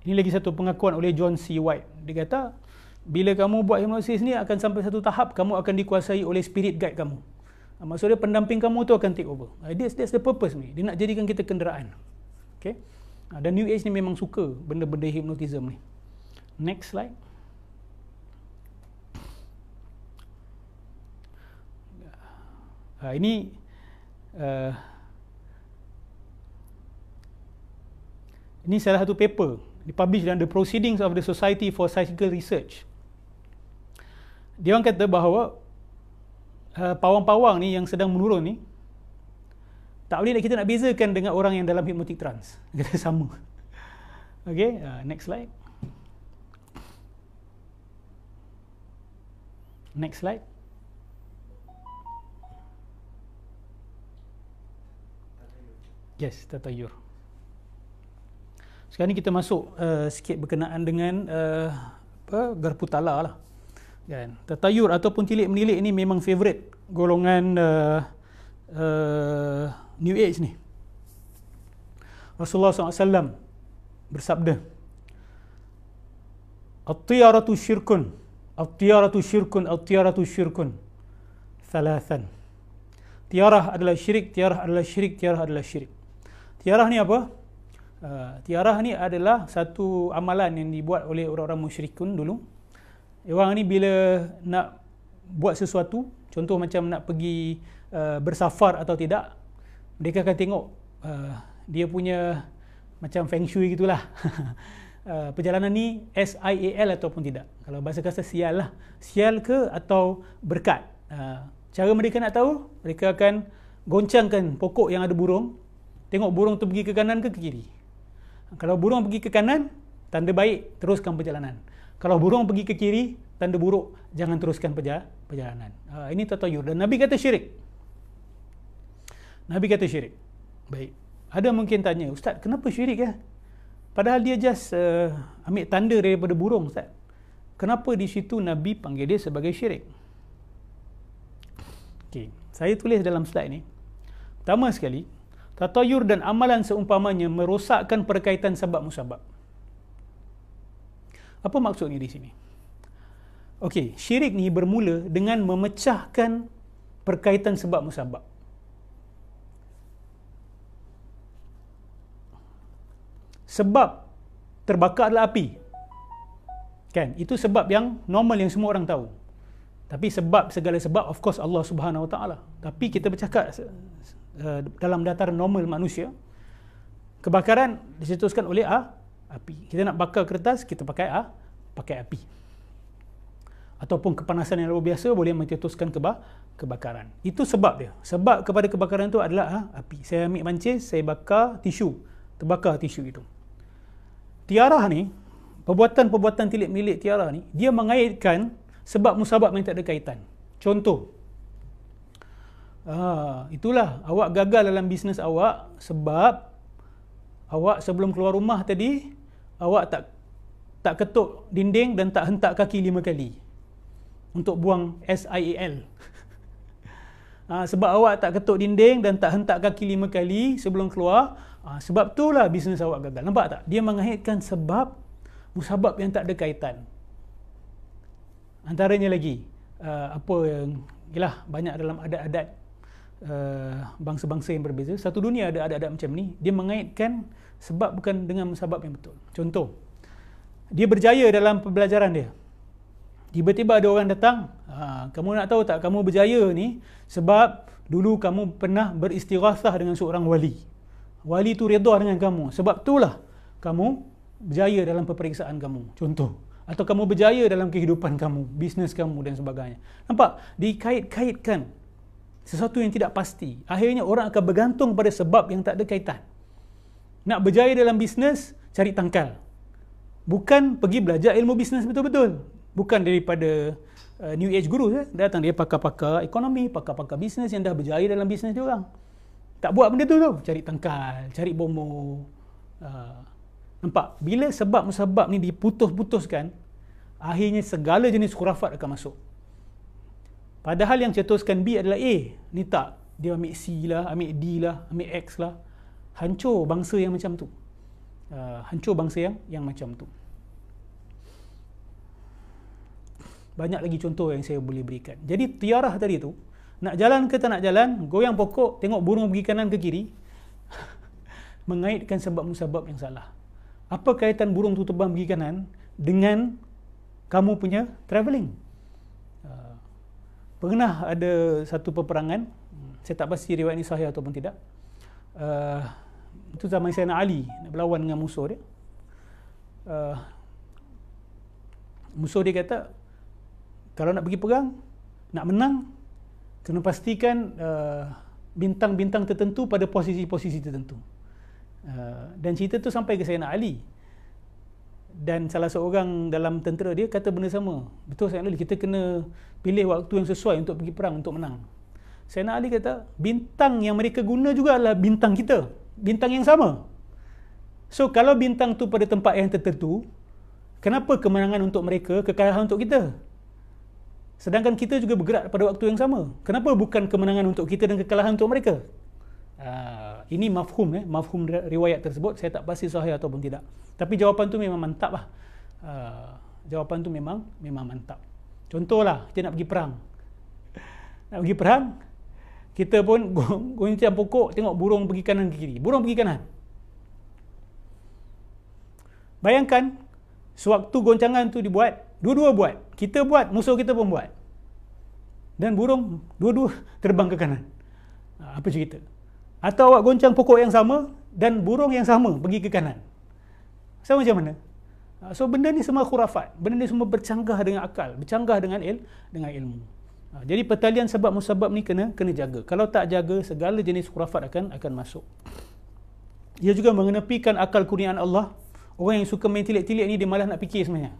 Ini lagi satu pengakuan oleh John C. White. Dia kata, bila kamu buat hipnosis ni akan sampai satu tahap kamu akan dikuasai oleh spirit guide kamu. Maksudnya pendamping kamu tu akan take over. That's the purpose ni. Dia nak jadikan kita kenderaan. Okay? Dan New Age ni memang suka benda-benda hypnotism ni. Next slide. Ini salah satu paper dipublish dalam The Proceedings of the Society for Psychical Research. Dia orang kata bahawa pawang-pawang ni yang sedang menurun ni tak boleh kita nak bezakan dengan orang yang dalam hypnotic trance. Kata sama. Okay, next slide. Next slide. Yes, tatayur. Sekarang ni kita masuk sikit berkenaan dengan garpu tala lah. Kan? Tatayur ataupun tilik menilik ni memang favourite golongan New Age ni. Rasulullah SAW bersabda, At-tiyaratu syirkun, at-tiyaratu syirkun, at-tiyaratu syirkun, thalathan. Tiarah adalah syirik, tiarah adalah syirik, tiarah adalah syirik. Tiarah ni apa? Tiarah ni adalah satu amalan yang dibuat oleh orang-orang musyrikun dulu. Orang ni bila nak buat sesuatu, contoh macam nak pergi bersafar atau tidak, mereka akan tengok dia punya macam feng shui gitulah. Perjalanan ni SIAL ataupun tidak. Kalau bahasa kasar sial lah. Sial ke atau berkat. Cara mereka nak tahu, mereka akan goncangkan pokok yang ada burung. Tengok burung tu pergi ke kanan ke kiri. Kalau burung pergi ke kanan, tanda baik, teruskan perjalanan. Kalau burung pergi ke kiri, tanda buruk, jangan teruskan perjalanan. Ini tatayur. Dan Nabi kata syirik. Nabi kata syirik. Baik. Ada mungkin tanya, Ustaz, kenapa syirik ya? Padahal dia just ambil tanda daripada burung, Ustaz. Kenapa di situ Nabi panggil dia sebagai syirik? Okey, saya tulis dalam slide ni. Pertama sekali, tatayur dan amalan seumpamanya merosakkan perkaitan sebab musabab. Apa maksudnya di sini? Okey, syirik ni bermula dengan memecahkan perkaitan sebab musabab. Sebab terbakar adalah api. Kan? Itu sebab yang normal yang semua orang tahu. Tapi sebab, segala sebab, of course Allah Subhanahu Wa Taala. Tapi kita bercakap dalam dataran normal manusia, kebakaran dicetuskan oleh api. Kita nak bakar kertas, kita pakai api. Ataupun kepanasan yang luar biasa boleh mencetuskan kebakaran. Itu sebab dia. Sebab kepada kebakaran itu adalah api. Saya ambil mancis, saya bakar tisu, terbakar tisu itu. Tiarah ni, perbuatan-perbuatan tilik milik tiarah ni, dia mengaitkan sebab musabab yang tak ada kaitan. Contoh, itulah awak gagal dalam bisnes awak sebab awak sebelum keluar rumah tadi awak tak ketuk dinding dan tak hentak kaki 5 kali untuk buang SIAL. Sebab awak tak ketuk dinding dan tak hentak kaki 5 kali sebelum keluar, sebab itulah bisnes awak gagal. Nampak tak? Dia mengaitkan sebab musabab yang tak ada kaitan. Antaranya lagi apa yang banyak dalam adat-adat bangsa-bangsa yang berbeza. Satu dunia ada adat-adat macam ni. Dia mengaitkan sebab bukan dengan musabab yang betul. Contoh, dia berjaya dalam pembelajaran dia. Tiba-tiba ada orang datang, kamu nak tahu tak, kamu berjaya ni sebab dulu kamu pernah beristighathah dengan seorang wali. Wali tu redha dengan kamu. Sebab itulah kamu berjaya dalam peperiksaan kamu. Contoh. Atau kamu berjaya dalam kehidupan kamu, bisnes kamu dan sebagainya. Nampak? Dikait-kaitkan sesuatu yang tidak pasti. Akhirnya orang akan bergantung pada sebab yang tak ada kaitan. Nak berjaya dalam bisnes, cari tangkal. Bukan pergi belajar ilmu bisnes betul-betul. Bukan daripada New Age guru. Datang dia pakar-pakar ekonomi, pakar-pakar bisnes yang dah berjaya dalam bisnes dia orang. Tak buat benda tu. Cari tangkal, cari bomo. Nampak? Bila sebab musabab ni diputus-putuskan, akhirnya segala jenis khurafat akan masuk. Padahal yang cetuskan B adalah A. Ni tak. Dia ambil C lah, ambil D lah, ambil X lah. Hancur bangsa yang macam tu. hancur bangsa yang macam tu. Banyak lagi contoh yang saya boleh berikan. Jadi tiarah tadi tu, nak jalan ke tak nak jalan, goyang pokok, tengok burung pergi kanan ke kiri, mengaitkan sebab musabab yang salah. Apa kaitan burung tu terbang pergi kanan dengan kamu punya travelling? Pernah ada satu peperangan, saya tak pasti riwayat ni sahih ataupun tidak. Itu zaman Sayyidina Ali nak berlawan dengan musuh dia. Musuh dia kata, kalau nak pergi perang, nak menang, kena pastikan bintang-bintang tertentu pada posisi-posisi tertentu. Dan cerita tu sampai ke Sayyidina Ali. Dan salah seorang dalam tentera dia kata benda sama. Betul Sayyidina Ali, kita kena pilih waktu yang sesuai untuk pergi perang, untuk menang. Sayyidina Ali kata, bintang yang mereka guna juga adalah bintang kita. Bintang yang sama. So, kalau bintang tu pada tempat yang tertentu, kenapa kemenangan untuk mereka, kekalahan untuk kita? Sedangkan kita juga bergerak pada waktu yang sama. Kenapa bukan kemenangan untuk kita dan kekalahan untuk mereka? Ini mafhum, mafhum riwayat tersebut. Saya tak pasti sahih ataupun tidak. Tapi jawapan tu memang mantap lah. Jawapan tu memang mantap. Contohlah, kita nak pergi perang. Nak pergi perang, kita pun goncang pokok, tengok burung pergi kanan ke kiri. Burung pergi kanan. Bayangkan, sewaktu goncangan tu dibuat, dua-dua buat. Kita buat, musuh kita pun buat. Dan burung dua-dua terbang ke kanan. Apa cerita? Atau awak goncang pokok yang sama dan burung yang sama pergi ke kanan. So macam mana? So benda ni semua khurafat. Benda ni semua bercanggah dengan akal, bercanggah dengan ilmu. Jadi pertalian sebab musabab ni kena jaga. Kalau tak jaga, segala jenis khurafat akan masuk. Ia juga mengenepikan akal kurniaan Allah. Orang yang suka main tilik-tilik ni, dia malas nak fikir sebenarnya.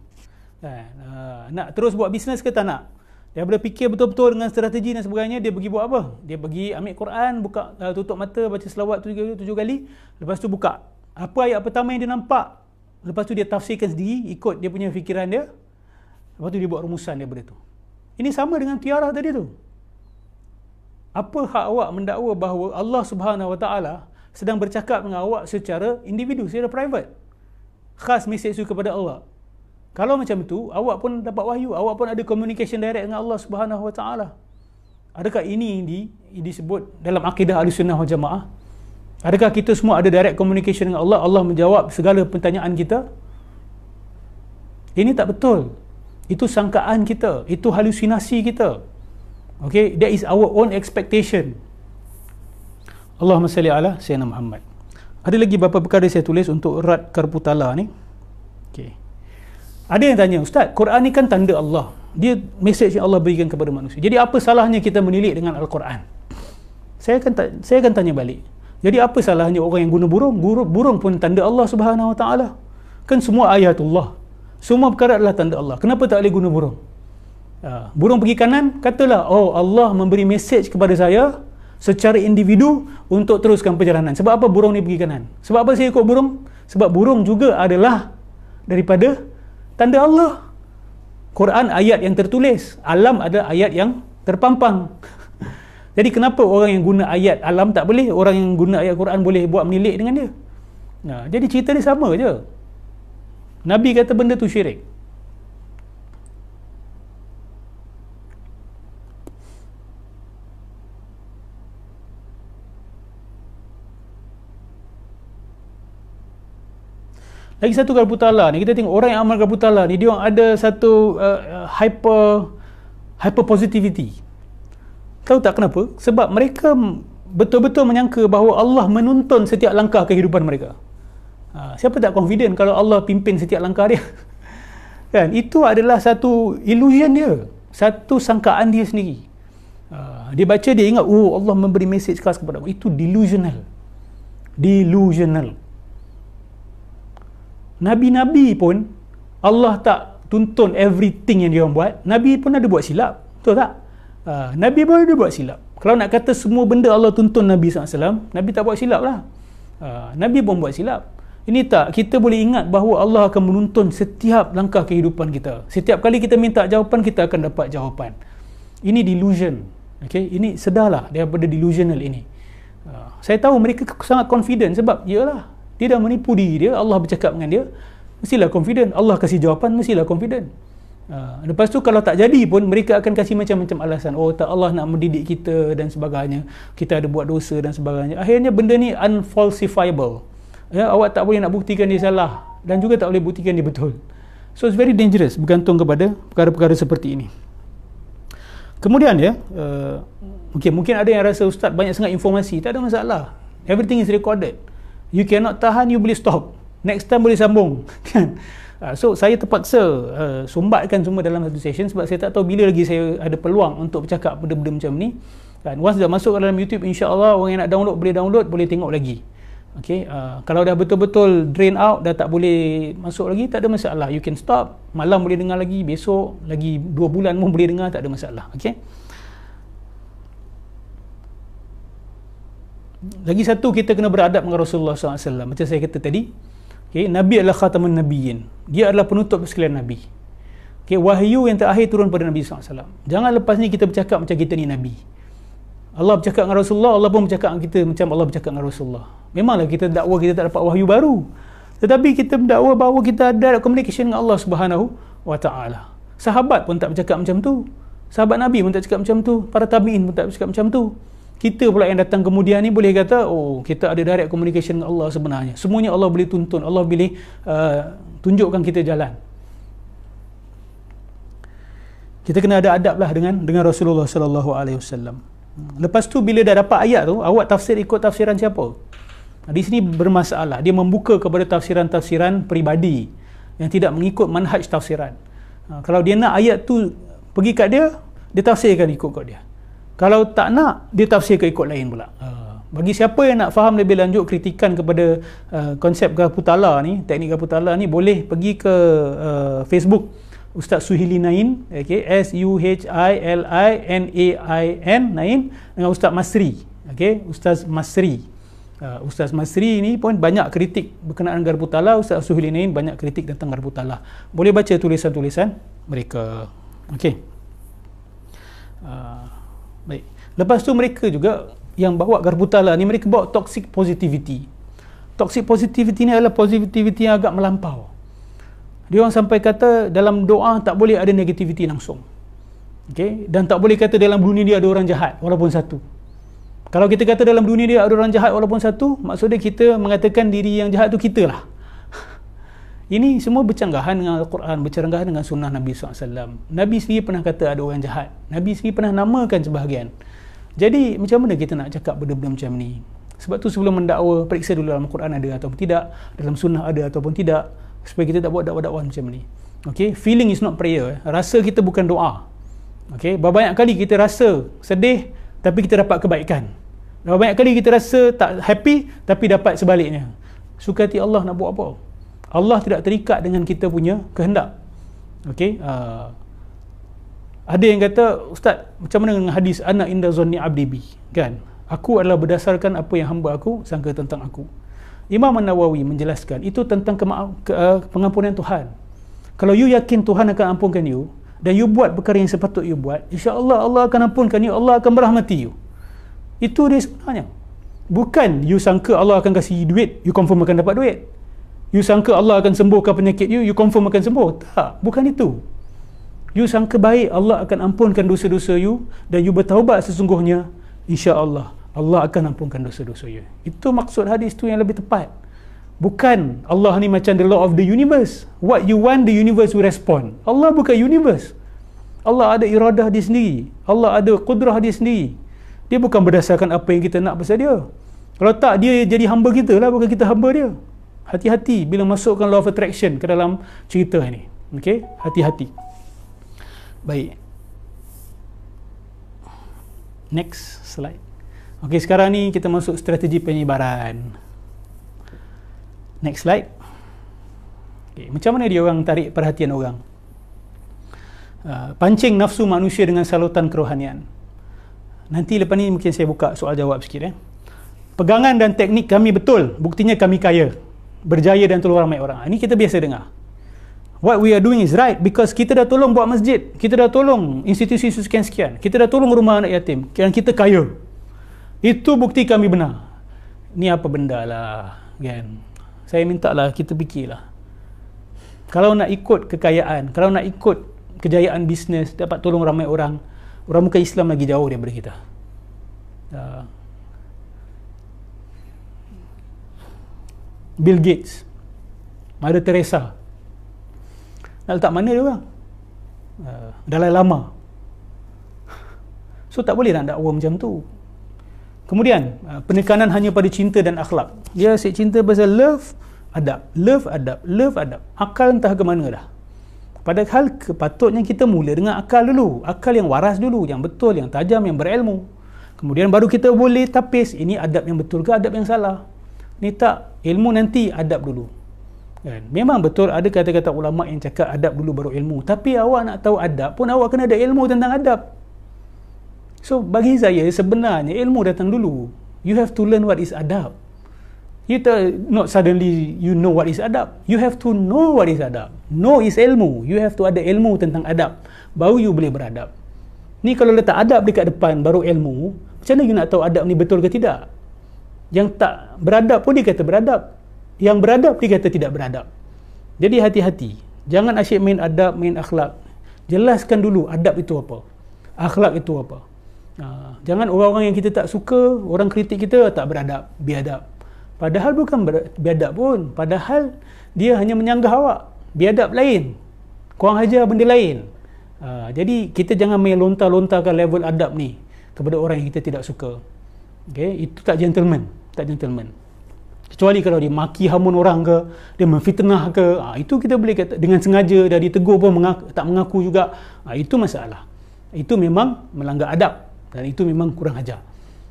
Nak terus buat bisnes ke tak nak? Dia boleh fikir betul-betul dengan strategi dan sebagainya. Dia pergi buat apa? Dia pergi ambil Quran, buka, tutup mata, baca selawat 7 kali. Lepas tu buka, apa ayat pertama yang dia nampak, lepas tu dia tafsirkan sendiri, ikut dia punya fikiran dia. Lepas tu dia buat rumusan daripada tu. Ini sama dengan tiarah tadi tu. Apa hak awak mendakwa bahawa Allah Subhanahu Wa Taala sedang bercakap dengan awak secara individu, secara private, khas mesej itu kepada Allah? Kalau macam tu, awak pun dapat wahyu, awak pun ada communication direct dengan Allah Subhanahu Wa Taala. Adakah ini disebut dalam akidah Ahlussunnah wal Jamaah? Adakah kita semua ada direct communication dengan Allah? Allah menjawab segala pertanyaan kita? Ini tak betul. Itu sangkaan kita, itu halusinasi kita. Okay, that is our own expectation. Allahumma salli ala Sayyidina Muhammad. Ada lagi beberapa perkara saya tulis untuk Rad Karputala ni. Okay. Ada yang tanya, Ustaz, Quran ni kan tanda Allah. Dia mesej yang Allah berikan kepada manusia. Jadi apa salahnya kita menilik dengan Al-Quran? Saya akan tanya balik. Jadi apa salahnya orang yang guna burung? Burung pun tanda Allah Subhanahu Wa Taala. Kan semua ayatullah. Semua perkara adalah tanda Allah. Kenapa tak boleh guna burung? Burung pergi kanan, katalah, oh Allah memberi mesej kepada saya secara individu untuk teruskan perjalanan. Sebab apa burung ni pergi kanan? Sebab apa saya ikut burung? Sebab burung juga adalah daripada tanda Allah. Quran ayat yang tertulis, alam adalah ayat yang terpampang. Jadi kenapa orang yang guna ayat alam tak boleh, orang yang guna ayat Quran boleh buat menilik dengan dia? Jadi cerita dia sama je. Nabi kata benda tu syirik. Lagi satu Karputala ni, kita tengok orang yang amal Karputala ni, dia ada satu hyper positivity. Tahu tak kenapa? Sebab mereka betul-betul menyangka bahawa Allah menuntun setiap langkah kehidupan mereka. Siapa tak confident kalau Allah pimpin setiap langkah dia? Kan? Itu adalah satu illusion dia, satu sangkaan dia sendiri. Dia baca, dia ingat, oh Allah memberi mesej khas kepada aku. Itu delusional. Nabi-Nabi pun Allah tak tuntun everything yang dia orang buat. Nabi pun ada buat silap, betul tak? Nabi pun ada buat silap. Kalau nak kata semua benda Allah tuntun Nabi SAW, Nabi tak buat silap lah. Nabi pun buat silap. Ini tak, kita boleh ingat bahawa Allah akan menuntun setiap langkah kehidupan kita. Setiap kali kita minta jawapan, kita akan dapat jawapan. Ini delusion. Okay? Ini sedarlah daripada delusional ini. Saya tahu mereka sangat confident sebab yalah, Dia dah menipu diri dia. Allah bercakap dengan dia, mestilah confident. Allah kasih jawapan, mestilah confident. Lepas tu kalau tak jadi pun, mereka akan kasih macam-macam alasan. Oh, tak, Allah nak mendidik kita dan sebagainya, kita ada buat dosa dan sebagainya. Akhirnya benda ni unfalsifiable. Ya, awak tak boleh nak buktikan dia salah dan juga tak boleh buktikan dia betul. So it's very dangerous bergantung kepada perkara-perkara seperti ini. Kemudian ya, mungkin ada yang rasa ustaz banyak sangat informasi. Tak ada masalah, everything is recorded. You cannot tahan, you boleh stop, next time boleh sambung kan. So saya terpaksa sumbatkan semua dalam satu session sebab saya tak tahu bila lagi saya ada peluang untuk bercakap benda-benda macam ni kan. Once dah masuk ke dalam YouTube, insya-Allah orang yang nak download, boleh tengok lagi. Okey, kalau dah betul-betul drain out, dah tak boleh masuk lagi, tak ada masalah, you can stop. Malam boleh dengar lagi, besok lagi 2 bulan pun boleh dengar, tak ada masalah. Okey, lagi satu, kita kena beradab dengan Rasulullah SAW. Macam saya kata tadi, okay, Nabi adalah khatamun nabiyyin. Dia adalah penutup sekalian Nabi. Okay, wahyu yang terakhir turun pada Nabi SAW. Jangan lepas ni kita bercakap macam kita ni Nabi. Allah bercakap dengan Rasulullah, Allah pun bercakap dengan kita macam Allah bercakap dengan Rasulullah. Memanglah kita dakwa kita tak dapat wahyu baru, tetapi kita mendakwa bahawa kita ada communication dengan Allah Subhanahu wa Ta'ala. Sahabat pun tak bercakap macam tu. Sahabat Nabi pun tak cakap macam tu. Para tabi'in pun tak bercakap macam tu. Kita pula yang datang kemudian ni boleh kata, oh, kita ada direct communication dengan Allah sebenarnya. Semuanya Allah boleh tuntun, Allah boleh tunjukkan kita jalan. Kita kena ada adab lah dengan Rasulullah sallallahu alaihi wasallam. Lepas tu bila dah dapat ayat tu, awak tafsir ikut tafsiran siapa? Di sini bermasalah. Dia membuka kepada tafsiran-tafsiran peribadi yang tidak mengikut manhaj tafsiran. Kalau dia nak ayat tu pergi kat dia, dia tafsirkan ikut kat dia. Kalau tak nak, dia tafsir ke ikut lain pula. Bagi siapa yang nak faham lebih lanjut kritikan kepada konsep Garputala ni, teknik Garputala ni, boleh pergi ke Facebook Ustaz Suhili Nain, okay, SUHILINAIN, Nain, dengan Ustaz Masri, okay, Ustaz Masri. Ustaz Masri ni pun banyak kritik berkenaan Garputala. Ustaz Suhili Nain banyak kritik tentang Garputala. Boleh baca tulisan-tulisan mereka. Okey. Baik. Lepas tu mereka juga yang bawa Garputala ni, mereka bawa toxic positivity. Toxic positivity ni adalah positivity yang agak melampau. Dia orang sampai kata dalam doa tak boleh ada negativity langsung. Okey, dan tak boleh kata dalam dunia dia ada orang jahat walaupun satu. Kalau kita kata dalam dunia dia ada orang jahat walaupun satu, maksudnya kita mengatakan diri yang jahat tu kita lah. Ini semua bercanggahan dengan Al-Quran, bercanggahan dengan sunnah Nabi SAW. Nabi sendiri pernah kata ada orang jahat. Nabi sendiri pernah namakan sebahagian. Jadi macam mana kita nak cakap benda-benda macam ni? Sebab tu sebelum mendakwa, periksa dulu dalam Al-Quran ada ataupun tidak, dalam sunnah ada ataupun tidak, supaya kita tak buat dakwah-dakwah macam ni. Okay? Feeling is not prayer. Rasa kita bukan doa. Okay? Banyak kali kita rasa sedih tapi kita dapat kebaikan. Banyak kali kita rasa tak happy tapi dapat sebaliknya. Suka hati Allah nak buat apa? Allah tidak terikat dengan kita punya kehendak. Okay? Ada yang kata, Ustaz, macam mana dengan hadis ana inda zanni abdi bi? Kan? Aku adalah berdasarkan apa yang hamba aku sangka tentang aku. Imam An-Nawawi menjelaskan itu tentang pengampunan Tuhan. Kalau you yakin Tuhan akan ampunkan you dan you buat perkara yang sepatut you buat, insya-Allah Allah akan ampunkan you, Allah akan merahmati you. Itu dia sebenarnya. Bukan you sangka Allah akan kasih duit, you confirm akan dapat duit. You sangka Allah akan sembuhkan penyakit you, you confirm akan sembuh. Tak, bukan itu. You sangka baik Allah akan ampunkan dosa-dosa you dan you bertaubat sesungguhnya, insya-Allah Allah akan ampunkan dosa-dosa you. Itu maksud hadis tu yang lebih tepat. Bukan Allah ni macam the law of the universe. What you want, the universe will respond. Allah bukan universe. Allah ada iradah dia sendiri. Allah ada kudrah dia sendiri. Dia bukan berdasarkan apa yang kita nak pasal dia. Kalau tak, dia jadi hamba kita lah, bukan kita hamba dia. Hati-hati bila masukkan law of attraction ke dalam cerita ini. Okey, hati-hati. Baik. Next slide. Okey, sekarang ni kita masuk strategi penyebaran. Next slide. Okay, macam mana dia orang tarik perhatian orang? Pancing nafsu manusia dengan salutan kerohanian. Nanti lepas ni mungkin saya buka soal jawab sikit. Pegangan dan teknik kami betul, buktinya kami kaya, berjaya dan tolong ramai orang. Ini kita biasa dengar. What we are doing is right because kita dah tolong buat masjid, kita dah tolong institusi sekian-sekian, kita dah tolong rumah anak yatim, dan kita kaya. Itu bukti kami benar. Ni apa benda lah, kan? Saya minta lah kita fikirlah. Kalau nak ikut kekayaan, kalau nak ikut kejayaan bisnes, dapat tolong ramai orang, orang bukan Islam lagi jauh daripada kita. Bill Gates, Mother Teresa, nak letak mana dia orang? Dalai Lama. So tak boleh nak dakwa macam tu. Kemudian penekanan hanya pada cinta dan akhlak. Dia asyik cinta pasal love, adab, love, adab, love, adab. Akal entah ke mana dah. Padahal patutnya kita mula dengan akal dulu. Akal yang waras dulu, yang betul, yang tajam, yang berilmu. Kemudian baru kita boleh tapis, ini adab yang betul ke adab yang salah. Ni tak, ilmu nanti, adab dulu. Kan? Memang betul ada kata-kata ulama yang cakap adab dulu baru ilmu. Tapi awak nak tahu adab pun awak kena ada ilmu tentang adab. So bagi saya sebenarnya ilmu datang dulu. You have to learn what is adab. You not suddenly you know what is adab. You have to know what is adab. Know is ilmu. You have to ada ilmu tentang adab. Baru you boleh beradab. Ni kalau letak adab dekat depan baru ilmu, macam mana you nak tahu adab ni betul ke tidak? Yang tak beradab pun dia kata beradab. Yang beradab dia kata tidak beradab. Jadi hati-hati. Jangan asyik main adab, main akhlak. Jelaskan dulu adab itu apa. Akhlak itu apa. Jangan orang-orang yang kita tak suka, orang kritik kita tak beradab, biadab. Padahal bukan biadab pun. Padahal dia hanya menyanggah awak. Biadab lain. Korang ajar benda lain. Jadi kita jangan main lontar-lontarkan level adab ni kepada orang yang kita tidak suka. Okay? Itu tak gentleman. Tak gentleman. Kecuali kalau dia maki hamun orang ke, dia memfitnah ke, itu kita boleh kata dengan sengaja dah ditegur pun tak mengaku juga. Itu masalah. Itu memang melanggar adab. Dan itu memang kurang ajar.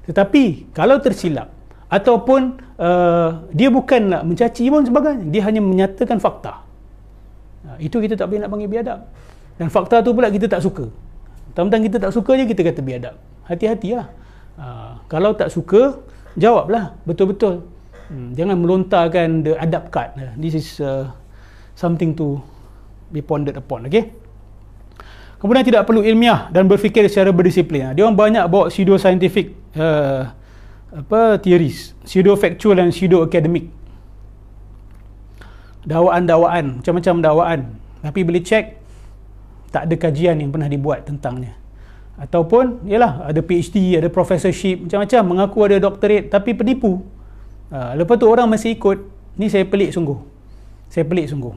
Tetapi kalau tersilap ataupun dia bukan nak mencaci pun sebagainya, dia hanya menyatakan fakta, itu kita tak boleh nak panggil biadab. Dan fakta tu pula kita tak suka. Tentang kita tak suka je kita kata biadab. Hati-hatilah. Kalau tak suka, jawablah betul-betul. Jangan melontarkan the adab card. This is something to be pondered upon. Okay. Kemudian tidak perlu ilmiah dan berfikir secara berdisiplin. Dia orang banyak bawa pseudo-scientific theories, pseudo-factual dan pseudo-academic. Dakwaan-dakwaan, macam-macam dakwaan. Tapi boleh cek, tak ada kajian yang pernah dibuat tentangnya. Ataupun, yalah, ada PhD, ada professorship, macam-macam, mengaku ada doctorate, tapi penipu. Lepas tu orang masih ikut. Ni saya pelik sungguh. Saya pelik sungguh.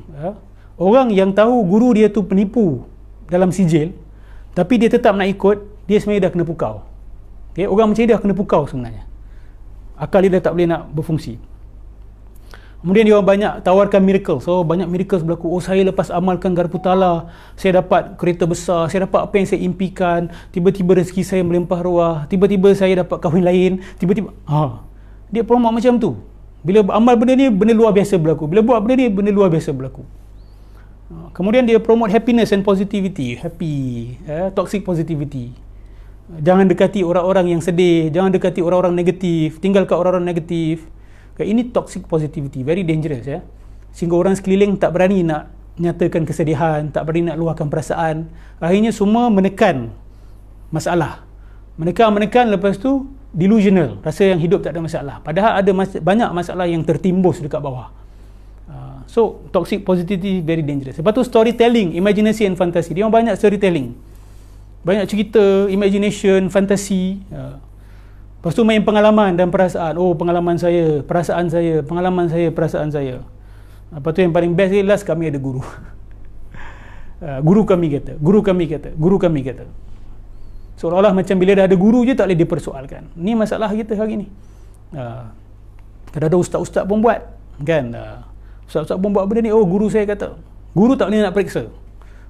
Orang yang tahu guru dia tu penipu dalam sijil, tapi dia tetap nak ikut, dia sebenarnya dah kena pukau. Okay? Orang macam ni dah kena pukau sebenarnya. Akal dia dah tak boleh nak berfungsi. Kemudian dia orang banyak tawarkan miracle. So banyak miracle berlaku. Oh, saya lepas amalkan garpu tala, saya dapat kereta besar, saya dapat apa yang saya impikan, tiba-tiba rezeki saya melimpah ruah, tiba-tiba saya dapat kahwin lain, tiba-tiba dia promote macam tu. Bila amal benda ni, benda luar biasa berlaku. Bila buat benda ni, benda luar biasa berlaku. Kemudian dia promote happiness and positivity. Happy, toxic positivity. Jangan dekati orang-orang yang sedih, jangan dekati orang-orang negatif, tinggalkan orang-orang negatif. Ini toxic positivity, very dangerous ya. Sehingga orang sekeliling tak berani nak nyatakan kesedihan, tak berani nak luahkan perasaan. Akhirnya semua menekan masalah. Menekan, lepas tu delusional, rasa yang hidup tak ada masalah. Padahal ada banyak masalah yang tertimbus dekat bawah. So, toxic positivity very dangerous. Lepas tu storytelling, imagination and fantasy. Dia orang banyak storytelling. Banyak cerita, imagination, fantasi. Lepas tu main pengalaman dan perasaan. Oh, pengalaman saya, perasaan saya, pengalaman saya, perasaan saya. Lepas tu yang paling best last, kami ada guru. Guru kami kata, guru kami kata, guru kami kata. Seolah-olah macam bila dah ada guru je tak boleh dipersoalkan. Ni masalah kita hari ni. Kadang-kadang ustaz-ustaz pun buat. Kan? Ustaz-ustaz pun buat benda ni. Oh, guru saya kata. Guru tak boleh nak periksa.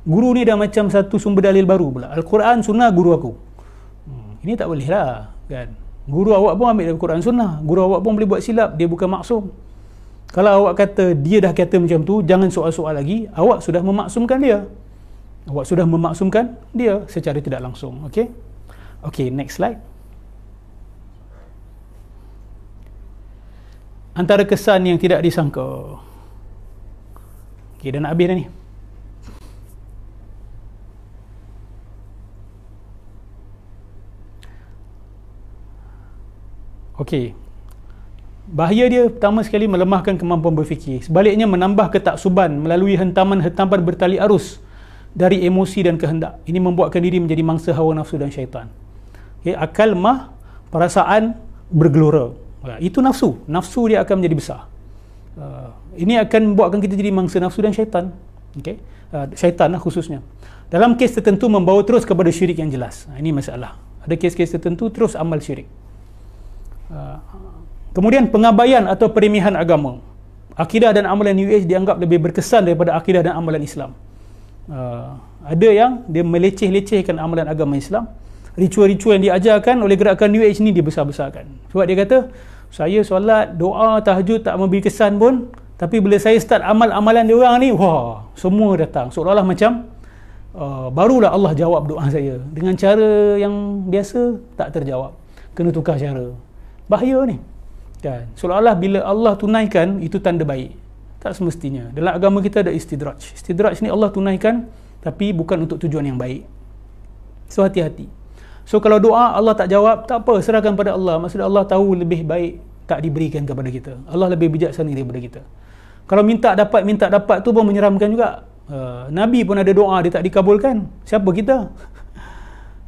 Guru ni dah macam satu sumber dalil baru pula. Al-Quran, sunnah, guru aku. Ini tak boleh lah. Kan? Guru awak pun ambil dari Quran sunnah. Guru awak pun boleh buat silap. Dia bukan maksum. Kalau awak kata dia dah kata macam tu, jangan soal-soal lagi. Awak sudah memaksumkan dia. Awak sudah memaksumkan dia secara tidak langsung. Okay? Okay, next slide. Antara kesan yang tidak disangka. Okay, dah nak habis dah ni. Okay. Bahaya dia pertama sekali melemahkan kemampuan berfikir. Sebaliknya menambah ketaksuban melalui hentaman-hentaman bertali arus dari emosi dan kehendak. Ini membuatkan diri menjadi mangsa hawa nafsu dan syaitan. Okay, akal lemah, perasaan bergelora. Itu nafsu. Nafsu dia akan menjadi besar. Ini akan membuatkan kita jadi mangsa nafsu dan syaitan. Okay? Syaitan lah khususnya. Dalam kes tertentu membawa terus kepada syirik yang jelas. Ini masalah. Ada kes-kes tertentu terus amal syirik. Kemudian pengabaian atau peremehan agama. Akidah dan amalan New Age dianggap lebih berkesan daripada akidah dan amalan Islam. Ada yang dia meleceh-lecehkan amalan agama Islam. Ritual-ritual yang diajarkan oleh gerakan New Age ni dia besar-besarkan. Sebab dia kata, saya solat, doa, tahajud tak memberi kesan pun, tapi bila saya start amal-amalan dia orang ni, wah, semua datang. Seolah-olah macam barulah Allah jawab doa saya. Dengan cara yang biasa tak terjawab. Kena tukar cara. Bahaya ni. Kan? Seolah-olah bila Allah tunaikan, itu tanda baik. Tak semestinya. Dalam agama kita ada istidraj. Istidraj ni Allah tunaikan, tapi bukan untuk tujuan yang baik. So hati-hati. So kalau doa Allah tak jawab, tak apa, serahkan pada Allah. Maksudnya Allah tahu lebih baik tak diberikan kepada kita. Allah lebih bijaksana daripada kita. Kalau minta dapat tu pun menyeramkan juga. Nabi pun ada doa dia tak dikabulkan. Siapa kita?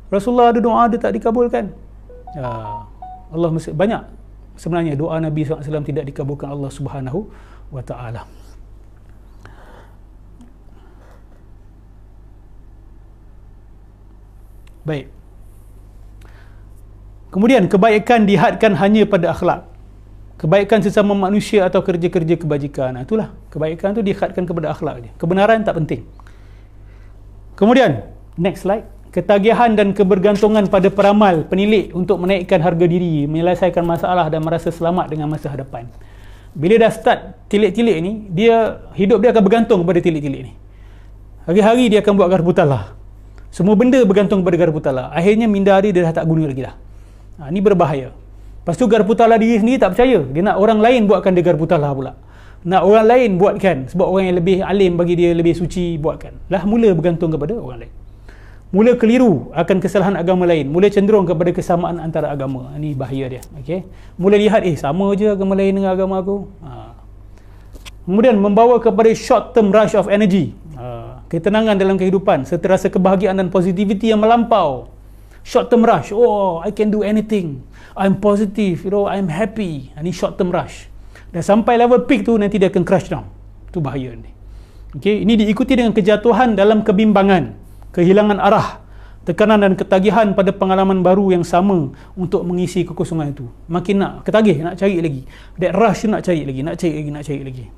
Rasulullah ada doa dia tak dikabulkan. Allah banyak sebenarnya doa Nabi SAW tidak dikabulkan Allah Subhanahu wa ta'ala. Baik. Kemudian kebaikan dihadkan hanya pada akhlak. Kebaikan sesama manusia atau kerja-kerja kebajikan. Itulah, kebaikan tu dihadkan kepada akhlak je. Kebenaran tak penting. Kemudian, next slide. Ketagihan dan kebergantungan pada peramal, penilik untuk menaikkan harga diri, menyelesaikan masalah dan merasa selamat dengan masa hadapan. Bila dah start tilik-tilik ni, hidup dia akan bergantung kepada tilik-tilik ni. Hari-hari dia akan buat garpu talah. Semua benda bergantung kepada garpu talah. Akhirnya minda dia dah tak guna lagi dah. Ini berbahaya. Lepas tu garpu talah diri sendiri tak percaya. Dia nak orang lain buatkan dia garpu talah pula. Nak orang lain buatkan. Sebab orang yang lebih alim bagi dia, lebih suci buatkan. Lah mula bergantung kepada orang lain. Mula keliru akan kesalahan agama lain. Mula cenderung kepada kesamaan antara agama. Ini bahaya dia. Okay? Mula lihat, sama je agama lain dengan agama aku. Kemudian membawa kepada short term rush of energy. Ketenangan dalam kehidupan. Serta rasa kebahagiaan dan positivity yang melampau. Short term rush. Oh, I can do anything. I'm positive. I'm happy. Ini short term rush. Dan sampai level peak tu nanti dia akan crash down. Itu bahaya ni. Okay? Ini diikuti dengan kejatuhan dalam kebimbangan. Kehilangan arah, tekanan dan ketagihan pada pengalaman baru yang sama untuk mengisi kekosongan itu. Makin nak ketagih, nak cari lagi. That rush nak cari lagi, nak cari lagi.